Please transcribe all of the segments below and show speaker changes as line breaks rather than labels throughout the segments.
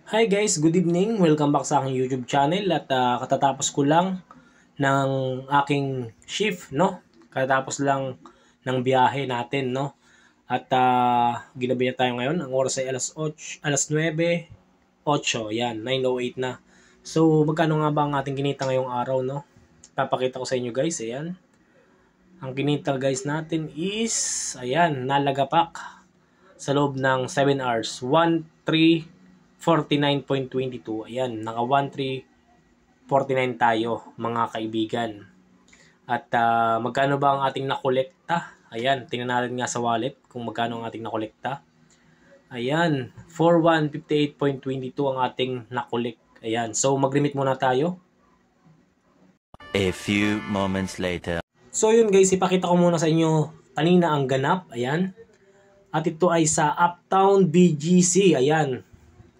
Hi guys, good evening. Welcome back sa aking YouTube channel at katatapos ko lang ng aking shift, no? Katatapos lang ng biyahe natin, no? At ginabi na tayo ngayon. Ang oras ay alas 9:08. Yan, 9:08 na. So, magkano nga ba ang ating kinita ngayong araw, no? Papakita ko sa inyo guys, ayan. Ang kinita guys natin is, ayan, nalagapak sa loob ng 7 hours. 1,349.22. Ayan, naka 1,349 tayo mga kaibigan. At magkano ba ang ating nakolekta? Ayan, tingnan natin nga sa wallet kung magkano ang ating nakolekta. Ayan, 4,158.22 ang ating nakolek. Ayan, so mag-remit muna tayo.
A few moments later.
So yun guys, ipakita ko muna sa inyo kanina ang ganap. Ayan. At ito ay sa Uptown BGC. Ayan.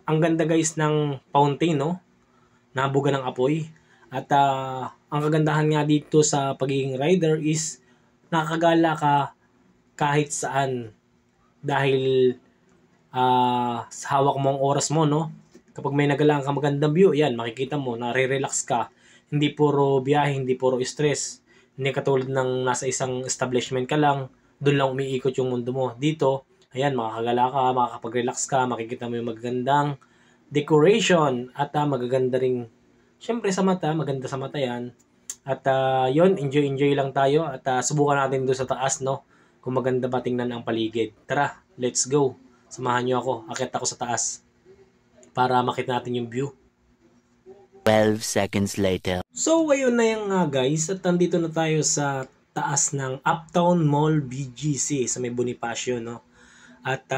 Ang ganda guys ng fountain, no? Nabuga ng apoy. At ang kagandahan nga dito sa pagiging rider is nakakagala ka kahit saan. Dahil sa hawak mo ang oras mo, no? Kapag may nagalaan ka magandang view, ayan, makikita mo, nare-relax ka. Hindi puro biyahe, hindi puro stress. Hindi katulad ng nasa isang establishment ka lang, doon lang umiikot yung mundo mo. Dito, ayan, makakagala ka, makakapag-relax ka, makikita mo yung magagandang decoration at magaganda ring, syempre sa mata, maganda sa mata yan. At yun, enjoy lang tayo at subukan natin doon sa taas, no? Kung maganda ba tingnan ang paligid. Tara, let's go. Samahan nyo ako, akit ako sa taas para makita natin yung view.
12 seconds later.
So, ayun na yan nga guys. At nandito na tayo sa taas ng Uptown Mall BGC sa may Bonifacio, no? At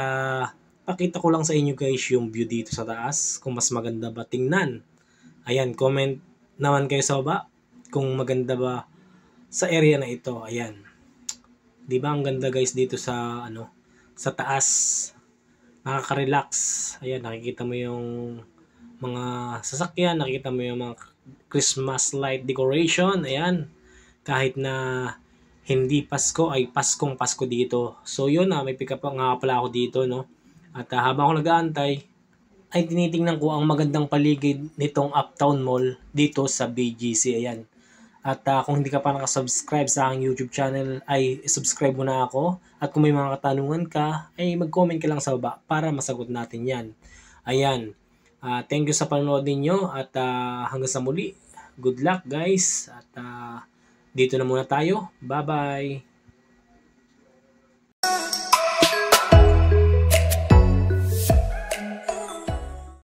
pakita ko lang sa inyo guys yung view dito sa taas. Kung mas maganda ba tingnan. Ayan, comment naman kayo sa baba kung maganda ba sa area na ito. Ayan. 'Di ba ang ganda guys dito sa sa taas. Nakaka-relax. Ayan, nakikita mo yung mga sasakyan, nakita mo yung mga Christmas light decoration, ayan. Kahit na hindi Pasko ay Paskong Pasko dito. So yun may pick up nga pala ako dito, no. At habang ako nag-aantay ay tinitingnan ko ang magandang paligid nitong Uptown Mall dito sa BGC, ayan. At kung hindi ka pa nakasubscribe sa aking YouTube channel ay subscribe mo na ako. At kung may mga katanungan ka ay mag-comment ka lang sa baba para masagot natin yan. Ayan. Thank you sa panonood ninyo at hanggang sa muli. Good luck guys. At dito na muna tayo. Bye-bye.